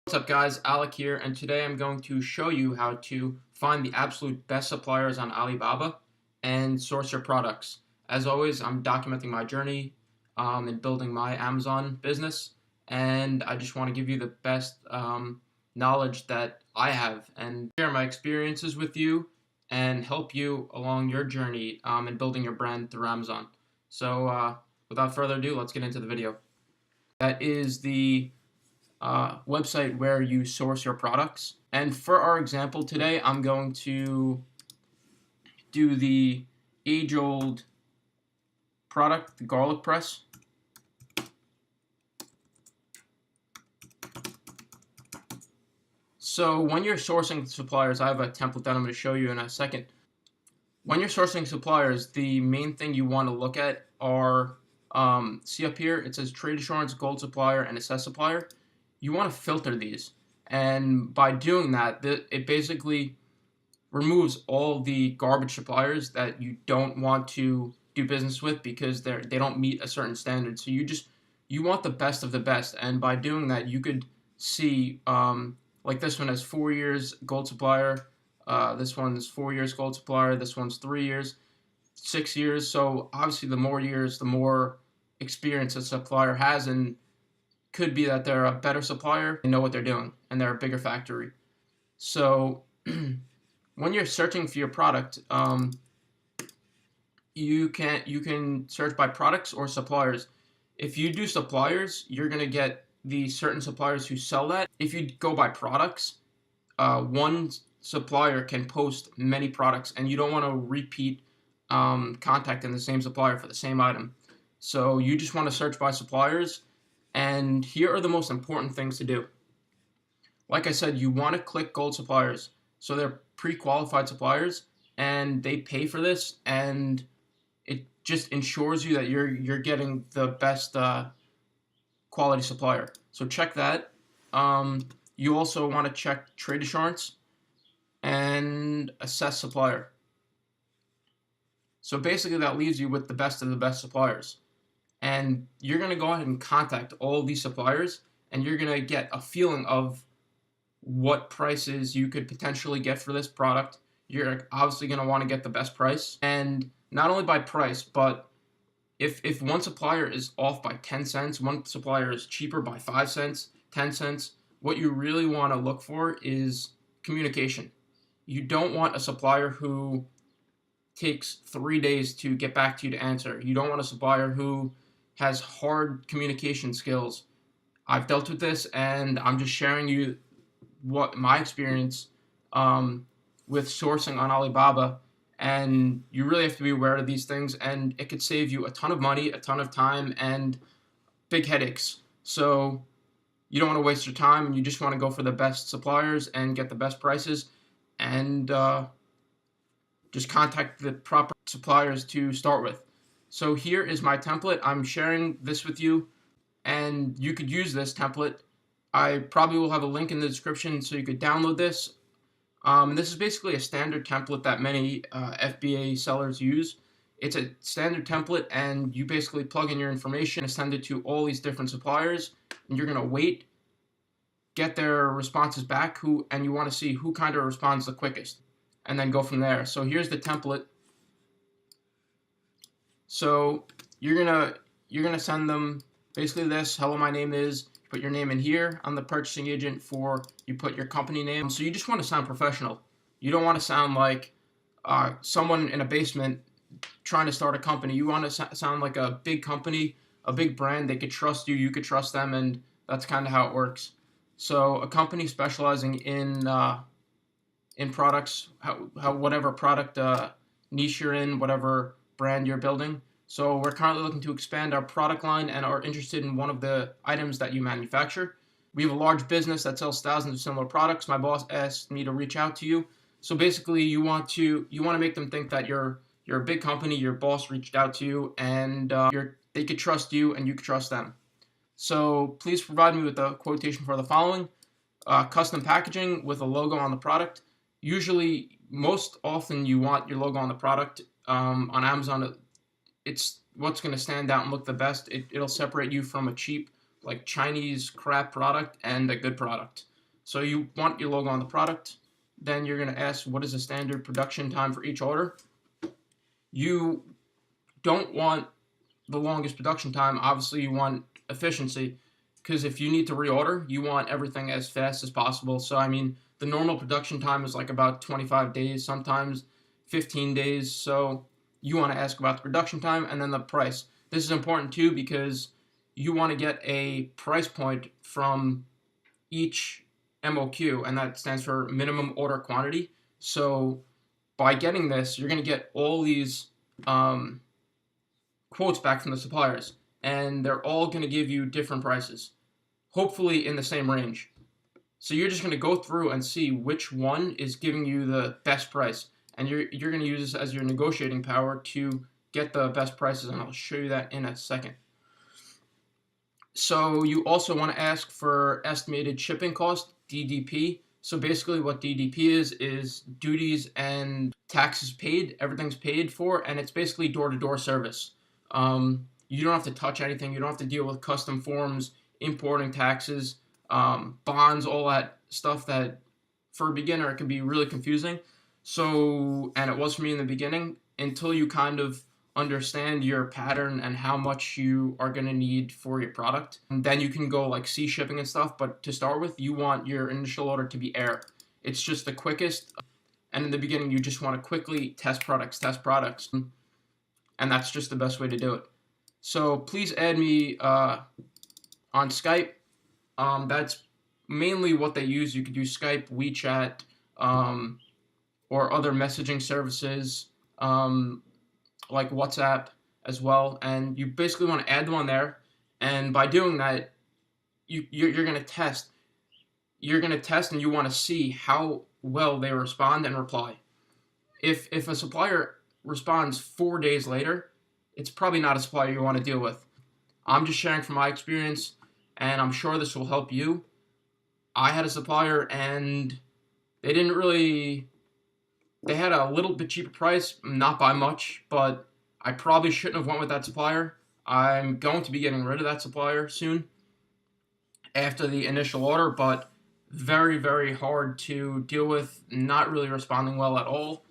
What's up guys, Alec here, and today I'm going to show you how to find the absolute best suppliers on Alibaba and source your products. As always, I'm documenting my journey in building my Amazon business, and I just want to give you the best knowledge that I have and share my experiences with you and help you along your journey in building your brand through Amazon. So without further ado, let's get into the video. That is the website where you source your products. And for our example today, I'm going to do the age-old product, the garlic press. So when you're sourcing suppliers, I have a template that I'm going to show you in a second. When you're sourcing suppliers, the main thing you want to look at are, see up here, it says trade assurance, gold supplier, and assess supplier. You want to filter these, and by doing that, it basically removes all the garbage suppliers that you don't want to do business with because they don't meet a certain standard. So you want the best of the best, and by doing that, you could see like this one has 4 years gold supplier, this one's 4 years gold supplier, this one's 3 years, 6 years. So obviously, the more years, the more experience a supplier has, and could be that they're a better supplier, they know what they're doing, and they're a bigger factory. So when you're searching for your product, you can search by products or suppliers. If you do suppliers, you're gonna get the certain suppliers who sell that. If you go by products, one supplier can post many products, and you don't want to repeat contacting the same supplier for the same item. So you just want to search by suppliers. And here are the most important things to do. Like I said, you want to click gold suppliers. So they're pre-qualified suppliers, and they pay for this, and it just ensures you that you're getting the best quality supplier. So check that. You also want to check trade assurance and assess supplier. So basically that leaves you with the best of the best suppliers. And you're going to go ahead and contact all these suppliers, and you're going to get a feeling of what prices you could potentially get for this product. You're obviously going to want to get the best price, and not only by price, but if one supplier is off by 10 cents, one supplier is cheaper by 5 cents, 10 cents, what you really want to look for is communication. You don't want a supplier who takes 3 days to get back to you to answer. You don't want a supplier who has hard communication skills. I've dealt with this, and I'm just sharing you what my experience with sourcing on Alibaba, and you really have to be aware of these things, and it could save you a ton of money, a ton of time, and big headaches. So you don't want to waste your time, and you just want to go for the best suppliers and get the best prices, and just contact the proper suppliers to start with. So here is my template. I'm sharing this with you, and you could use this template. I probably will have a link in the description so you could download this. This is basically a standard template that many FBA sellers use. It's a standard template, and you basically plug in your information and send it to all these different suppliers, and you're going to wait, get their responses back, and you want to see who kind of responds the quickest, and then go from there. So here's the template. So you're gonna send them basically this. Hello, my name is. Put your name in here. I'm the purchasing agent for. You put your company name. So you just want to sound professional. You don't want to sound like someone in a basement trying to start a company. You want to sound like a big company, a big brand. They could trust you. You could trust them, and that's kind of how it works. So a company specializing in products, whatever product niche you're in, whatever brand you're building. So we're currently looking to expand our product line and are interested in one of the items that you manufacture. We have a large business that sells thousands of similar products. My boss asked me to reach out to you. So basically, you want to make them think that you're a big company. Your boss reached out to you, and they could trust you, and you could trust them. So please provide me with a quotation for the following: custom packaging with a logo on the product. Usually, most often, you want your logo on the product. On Amazon, it's what's going to stand out and look the best. It'll separate you from a cheap, like Chinese crap product and a good product. So you want your logo on the product. Then you're going to ask what is the standard production time for each order. You don't want the longest production time. Obviously, you want efficiency, because if you need to reorder, you want everything as fast as possible. So, I mean, the normal production time is like about 25 days, sometimes 15 days. So, you want to ask about the production time and then the price. This is important too because you want to get a price point from each MOQ, and that stands for minimum order quantity. So, by getting this, you're going to get all these quotes back from the suppliers, and they're all going to give you different prices, hopefully in the same range. So you're just going to go through and see which one is giving you the best price, and you're going to use this as your negotiating power to get the best prices, and I'll show you that in a second. So you also want to ask for estimated shipping cost, DDP. So basically what DDP is duties and taxes paid, everything's paid for, and it's basically door-to-door service. You don't have to touch anything. You don't have to deal with custom forms, importing taxes, bonds, all that stuff that for a beginner it can be really confusing. So, and it was for me in the beginning, until you kind of understand your pattern and how much you are going to need for your product. And then you can go like sea shipping and stuff. But to start with, you want your initial order to be air. It's just the quickest. And in the beginning, you just want to quickly test products. And that's just the best way to do it. So please add me on Skype. That's mainly what they use. You could use Skype, WeChat, or other messaging services like WhatsApp as well. And you basically want to add them on there. And by doing that, you're going to test. You're going to test, and you want to see how well they respond and reply. If a supplier responds 4 days later, it's probably not a supplier you want to deal with. I'm just sharing from my experience, and I'm sure this will help you. I had a supplier, and they had a little bit cheaper price, not by much, but I probably shouldn't have went with that supplier. I'm going to be getting rid of that supplier soon after the initial order, but very, very hard to deal with, not really responding well at all.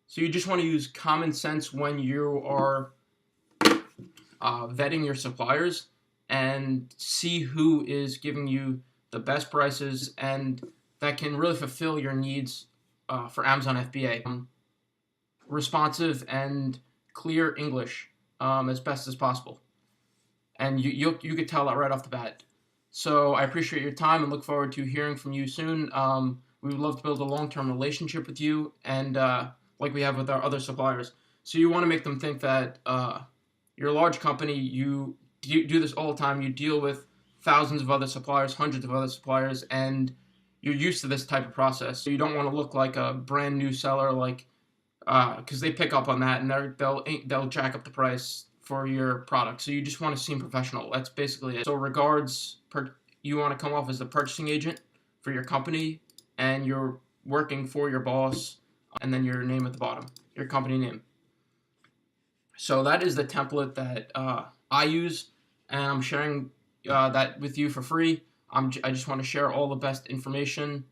So you just want to use common sense when you are vetting your suppliers and see who is giving you the best prices and that can really fulfill your needs for Amazon FBA. Responsive and clear English as best as possible. And you could tell that right off the bat. So I appreciate your time and look forward to hearing from you soon. We would love to build a long-term relationship with you, and like we have with our other suppliers. So you want to make them think that you're a large company. You do this all the time. You deal with thousands of other suppliers, hundreds of other suppliers, and you're used to this type of process. So you don't want to look like a brand new seller, like because they pick up on that and they'll jack up the price for your product. So you just want to seem professional. That's basically it. So regards, you want to come off as the purchasing agent for your company, and you're working for your boss, and then your name at the bottom, your company name. So that is the template that I use, and I'm sharing that with you for free. I just want to share all the best information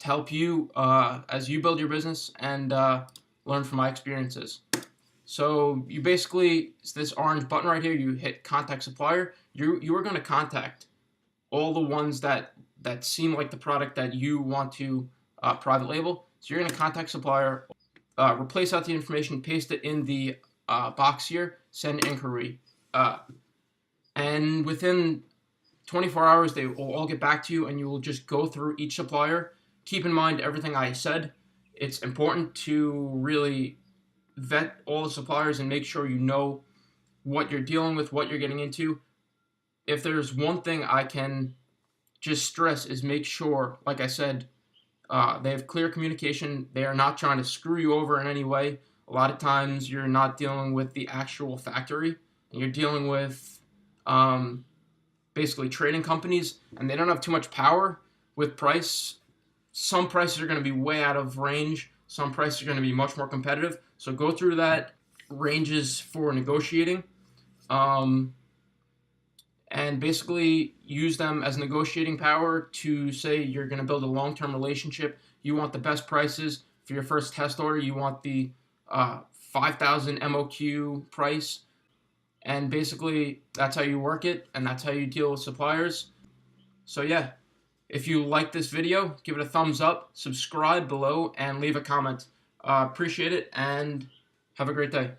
to help you as you build your business and learn from my experiences. So you basically, it's this orange button right here, you hit contact supplier. You are going to contact all the ones that seem like the product that you want to private label. So you're going to contact supplier, replace out the information, paste it in the box here, send inquiry. And within 24 hours, they will all get back to you, and you will just go through each supplier. Keep in mind everything I said. It's important to really vet all the suppliers and make sure you know what you're dealing with, what you're getting into. If there's one thing I can just stress is make sure, like I said, they have clear communication. They are not trying to screw you over in any way. A lot of times you're not dealing with the actual factory, and you're dealing with basically trading companies, and they don't have too much power with price. Some prices are going to be way out of range. Some prices are going to be much more competitive. So go through that ranges for negotiating. And and basically use them as negotiating power to say you're going to build a long-term relationship. You want the best prices for your first test order. You want the 5,000 MOQ price, and basically that's how you work it, and that's how you deal with suppliers. So yeah, if you like this video, give it a thumbs up, subscribe below, and leave a comment. Appreciate it, and have a great day.